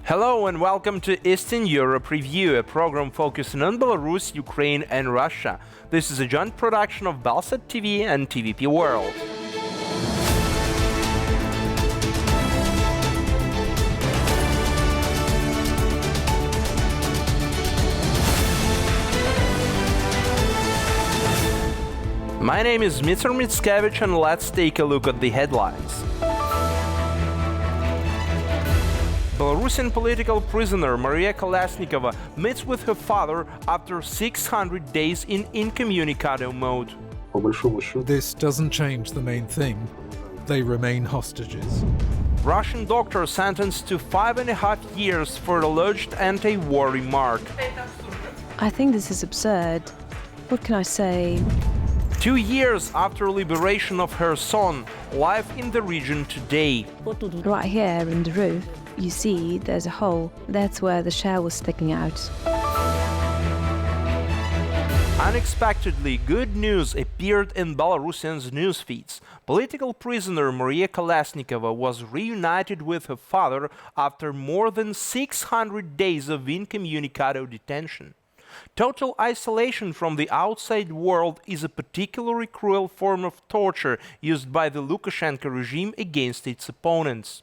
Hello and welcome to Eastern Europe Review, a program focusing on Belarus, Ukraine and Russia. This is a joint production of BELSAT TV and TVP World. My name is Dmitry Mitskevich and let's take a look at the headlines. Belarusian political prisoner MariaKalesnikava meets with her father after 600 days in incommunicado mode. This doesn't change the main thing. They remain hostages. Russian doctor sentenced to 5.5 years for alleged anti-war remark. I think this is absurd. What can I say? 2 years after liberation of Kherson, life in the region today. Right here in the roof, you see there's a hole. That's where the shell was sticking out. Unexpectedly, good news appeared in Belarusians' news feeds. Political prisoner MariaKalesnikava was reunited with her father after more than 600 days of incommunicado detention. Total isolation from the outside world is a particularly cruel form of torture used by the Lukashenko regime against its opponents.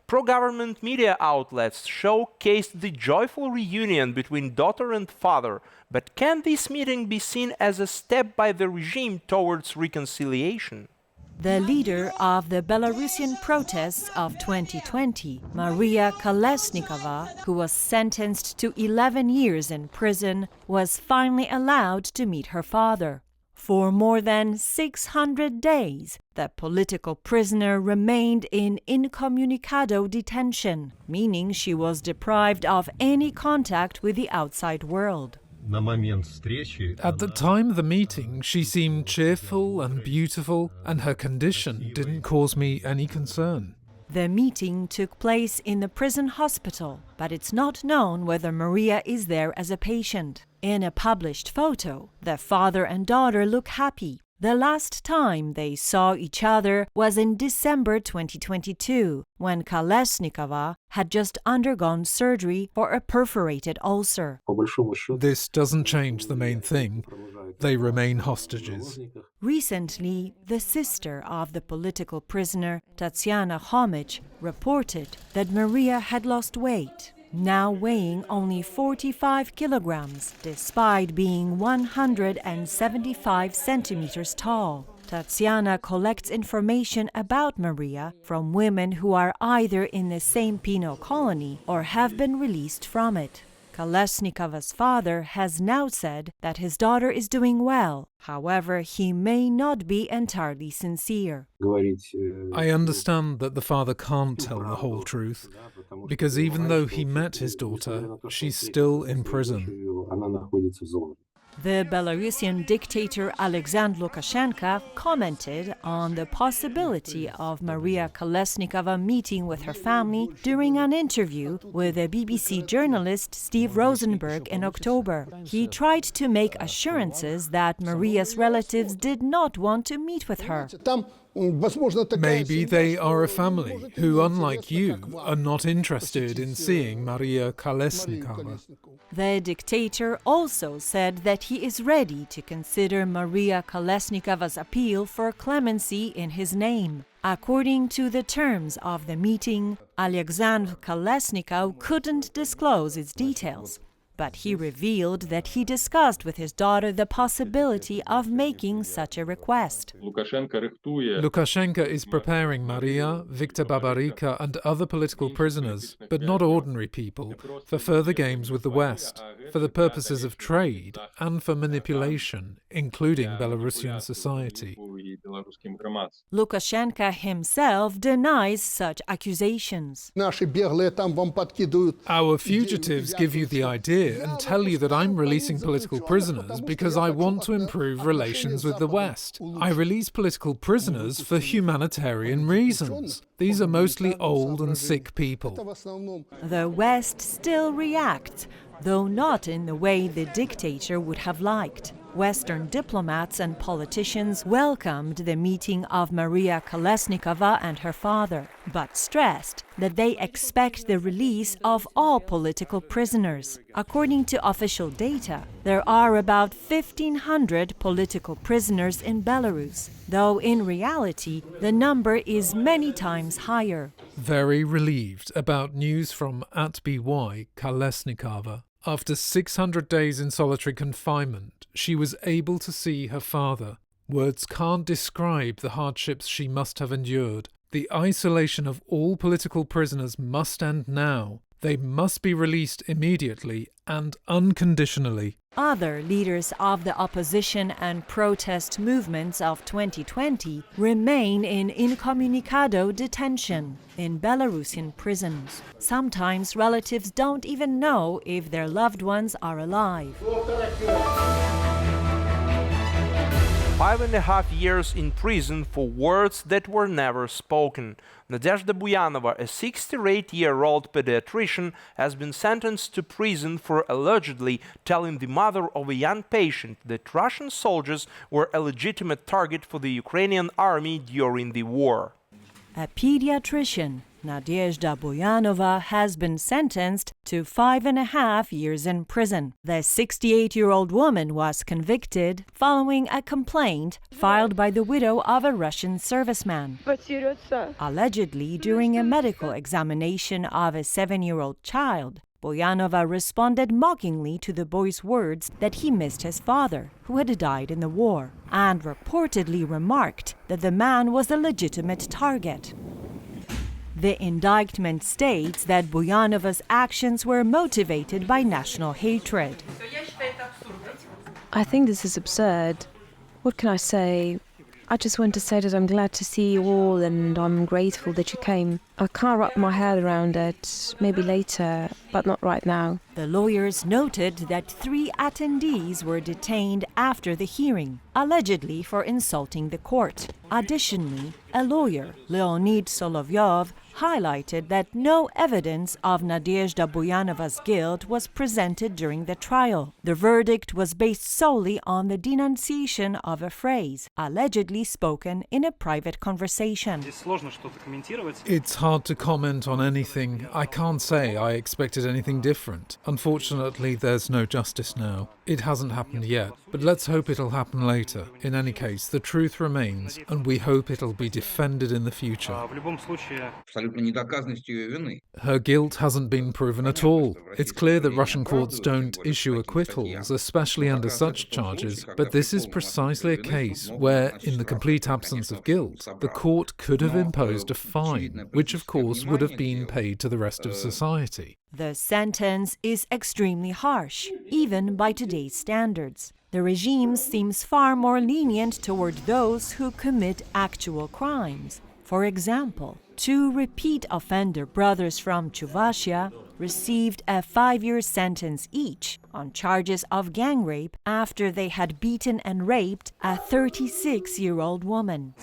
Pro-government media outlets showcased the joyful reunion between daughter and father, but can this meeting be seen as a step by the regime towards reconciliation? The leader of the Belarusian protests of 2020, MariaKalesnikava, who was sentenced to 11 years in prison, was finally allowed to meet her father. For more than 600 days, the political prisoner remained in incommunicado detention, meaning she was deprived of any contact with the outside world. At the time of the meeting, she seemed cheerful and beautiful, and her condition didn't cause me any concern. The meeting took place in the prison hospital, but it's not known whether Maria is there as a patient. In a published photo, the father and daughter look happy. The last time they saw each other was in December 2022, when Kalesnikava had just undergone surgery for a perforated ulcer. This doesn't change the main thing. They remain hostages. Recently, the sister of the political prisoner, Tatyana Homich, reported that Maria had lost weight, now weighing only 45 kilograms, despite being 175 centimeters tall. Tatyana collects information about Maria from women who are either in the same penal colony or have been released from it. Kalesnikava's father has now said that his daughter is doing well. However, he may not be entirely sincere. I understand that the father can't tell the whole truth, because even though he met his daughter, she's still in prison. The Belarusian dictator Alexander Lukashenko commented on the possibility of MariaKalesnikava meeting with her family during an interview with the BBC journalist Steve Rosenberg in October. He tried to make assurances that Maria's relatives did not want to meet with her. Maybe they are a family who, unlike you, are not interested in seeing MariaKalesnikava. The dictator also said that he is ready to consider MariaKalesnikava's appeal for clemency in his name. According to the terms of the meeting, Alexander Kalesnikov couldn't disclose its details, but he revealed that he discussed with his daughter the possibility of making such a request. Lukashenko is preparing Maria, Viktor Babarika and other political prisoners, but not ordinary people, for further games with the West, for the purposes of trade and for manipulation, including Belarusian society. Lukashenko himself denies such accusations. Our fugitives give you the idea and tell you that I'm releasing political prisoners because I want to improve relations with the West. I release political prisoners for humanitarian reasons. These are mostly old and sick people. The West still reacts, though not in the way the dictator would have liked. Western diplomats and politicians welcomed the meeting of MariaKalesnikava and her father, but stressed that they expect the release of all political prisoners. According to official data, there are about 1,500 political prisoners in Belarus, though in reality the number is many times higher. Very relieved about news from @BY-Kalesnikava. After 600 days in solitary confinement, she was able to see her father. Words can't describe the hardships she must have endured. The isolation of all political prisoners must end now. They must be released immediately and unconditionally. Other leaders of the opposition and protest movements of 2020 remain in incommunicado detention in Belarusian prisons. Sometimes relatives don't even know if their loved ones are alive. 5.5 years in prison for words that were never spoken. Nadezhda Buyanova, a 68-year-old pediatrician, has been sentenced to prison for allegedly telling the mother of a young patient that Russian soldiers were a legitimate target for the Ukrainian army during the war. A pediatrician, Nadezhda Buyanova, has been sentenced to 5.5 years in prison. The 68-year-old woman was convicted following a complaint filed by the widow of a Russian serviceman. Allegedly, during a medical examination of a 7-year-old child, Buyanova responded mockingly to the boy's words that he missed his father, who had died in the war, and reportedly remarked that the man was a legitimate target. The indictment states that Buyanova's actions were motivated by national hatred. I think this is absurd. What can I say? I just want to say that I'm glad to see you all and I'm grateful that you came. I can't wrap my head around it. Maybe later, but not right now. The lawyers noted that 3 attendees were detained after the hearing, allegedly for insulting the court. Additionally, a lawyer, Leonid Solovyov, highlighted that no evidence of Nadezhda Buyanova's guilt was presented during the trial. The verdict was based solely on the denunciation of a phrase, allegedly spoken in a private conversation. It's hard to comment on anything. I can't say I expected anything different. Unfortunately, there's no justice now. It hasn't happened yet, but let's hope it'll happen later. In any case, the truth remains, and we hope it'll be defended in the future. Her guilt hasn't been proven at all. It's clear that Russian courts don't issue acquittals, especially under such charges, but this is precisely a case where, in the complete absence of guilt, the court could have imposed a fine, which of course would have been paid to the rest of society. The sentence is extremely harsh, even by today's standards. The regime seems far more lenient toward those who commit actual crimes. For example, 2 repeat offender brothers from Chuvashia received a 5-year sentence each on charges of gang rape after they had beaten and raped a 36-year-old woman.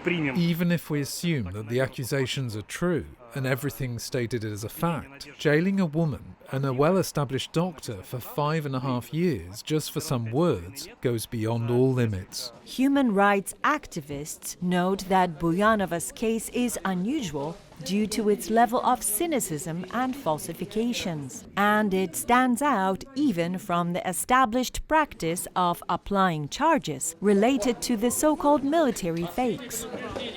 Even if we assume that the accusations are true and everything stated as a fact, jailing a woman and a well-established doctor for 5.5 years just for some words goes beyond all limits. Human rights activists note that Buyanova's case is unusual due to its level of cynicism and falsifications, and it stands out even from the established practice of applying charges related to the so-called military fakes.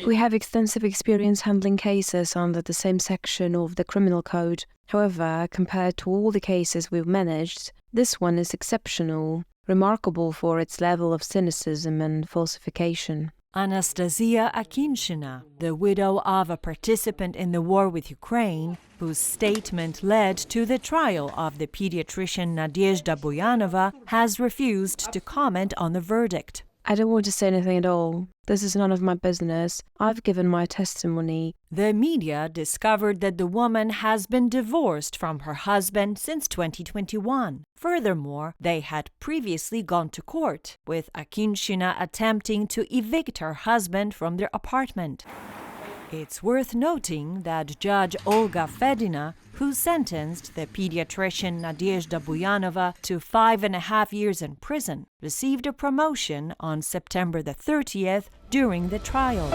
We have extensive experience handling cases under the same section of the criminal code. However, compared to all the cases we've managed, this one is exceptional, remarkable for its level of cynicism and falsification. Anastasia Akinshina, the widow of a participant in the war with Ukraine, whose statement led to the trial of the pediatrician Nadezhda Buyanova, has refused to comment on the verdict. I don't want to say anything at all. This is none of my business. I've given my testimony. The media discovered that the woman has been divorced from her husband since 2021. Furthermore, they had previously gone to court, with Akinshina attempting to evict her husband from their apartment. It's worth noting that Judge Olga Fedina, who sentenced the pediatrician Nadezhda Buyanova to 5.5 years in prison, received a promotion on September the 30th during the trial.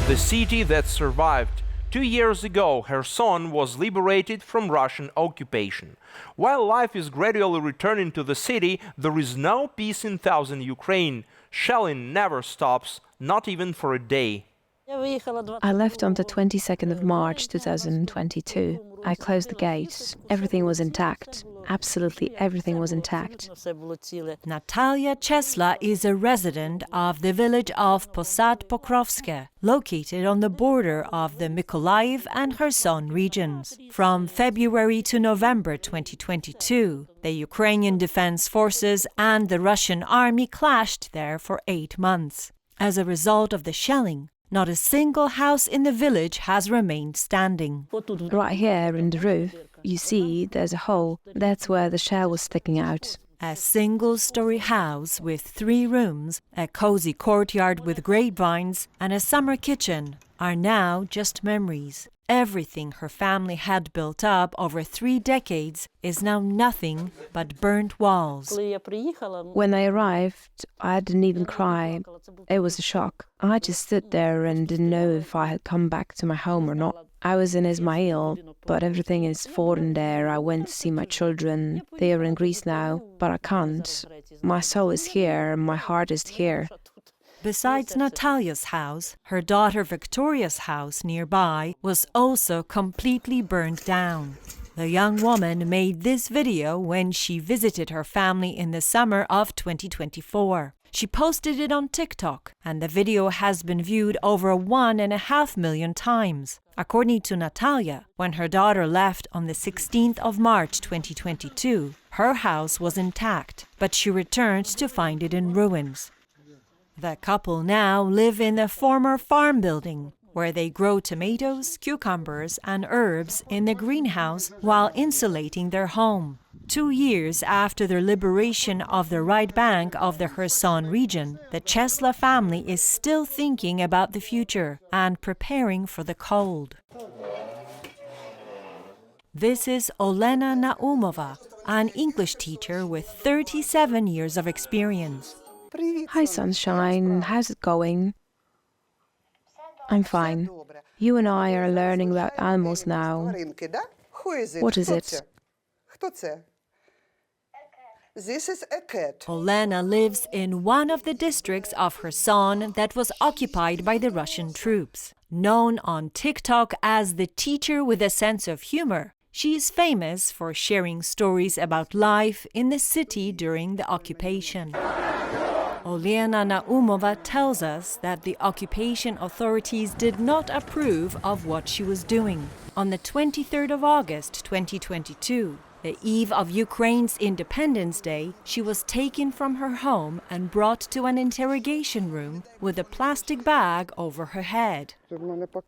The city that survived. 2 years ago, Kherson was liberated from Russian occupation. While life is gradually returning to the city, there is no peace in southern Ukraine. Shelling never stops, not even for a day. I left on the 22nd of March 2022. I closed the gates. Everything was intact. Absolutely everything was intact. Natalia Chesla is a resident of the village of Posad Pokrovske, located on the border of the Mykolaiv and Kherson regions. From February to November 2022, the Ukrainian Defense Forces and the Russian army clashed there for 8 months. As a result of the shelling, not a single house in the village has remained standing. Right here in the roof, you see there's a hole. That's where the shell was sticking out. A single-story house with 3 rooms, a cozy courtyard with grapevines, and a summer kitchen are now just memories. Everything her family had built up over 3 decades is now nothing but burnt walls. When I arrived, I didn't even cry. It was a shock. I just stood there and didn't know if I had come back to my home or not. I was in Ismail, but everything is foreign there. I went to see my children. They are in Greece now, but I can't. My soul is here, my heart is here. Besides Natalia's house, her daughter Victoria's house nearby was also completely burned down. The young woman made this video when she visited her family in the summer of 2024. She posted it on TikTok, and the video has been viewed over 1.5 million times. According to Natalia, when her daughter left on the 16th of March 2022, her house was intact, but she returned to find it in ruins. The couple now live in a former farm building, where they grow tomatoes, cucumbers, and herbs in the greenhouse while insulating their home. 2 years after the liberation of the right bank of the Kherson region, the Chesla family is still thinking about the future and preparing for the cold. This is Olena Naumova, an English teacher with 37 years of experience. Hi, sunshine. How's it going? I'm fine. You and I are learning about animals now. What is it? This is a cat. Olena lives in one of the districts of Kherson that was occupied by the Russian troops. Known on TikTok as the teacher with a sense of humor, she is famous for sharing stories about life in the city during the occupation. Olena Naumova tells us that the occupation authorities did not approve of what she was doing. On the 23rd of August 2022, the eve of Ukraine's Independence Day, she was taken from her home and brought to an interrogation room with a plastic bag over her head.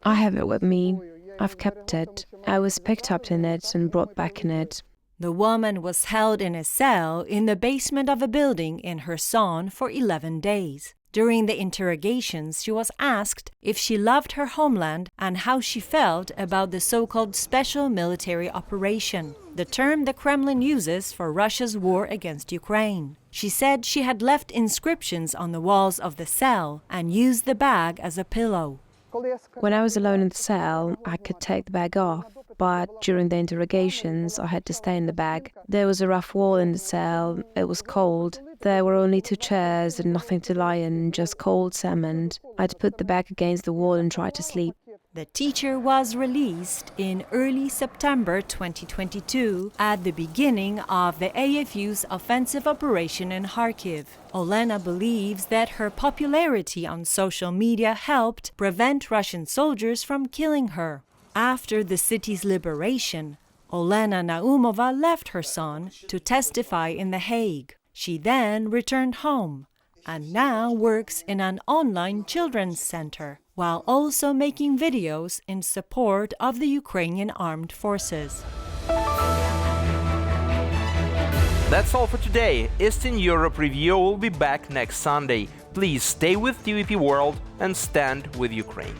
I have it with me. I've kept it. I was picked up in it and brought back in it. The woman was held in a cell in the basement of a building in Kherson for 11 days. During the interrogations, she was asked if she loved her homeland and how she felt about the so-called special military operation, the term the Kremlin uses for Russia's war against Ukraine. She said she had left inscriptions on the walls of the cell and used the bag as a pillow. When I was alone in the cell, I could take the bag off, but during the interrogations, I had to stay in the bag. There was a rough wall in the cell. It was cold. There were only 2 chairs and nothing to lie in, just cold cement. I'd put the bag against the wall and try to sleep. The teacher was released in early September 2022 at the beginning of the AFU's offensive operation in Kharkiv. Olena believes that her popularity on social media helped prevent Russian soldiers from killing her. After the city's liberation, Olena Naumova left Kherson to testify in The Hague. She then returned home and now works in an online children's center, while also making videos in support of the Ukrainian armed forces. That's all for today. Eastern Europe Review will be back next Sunday. Please stay with TVP World and stand with Ukraine.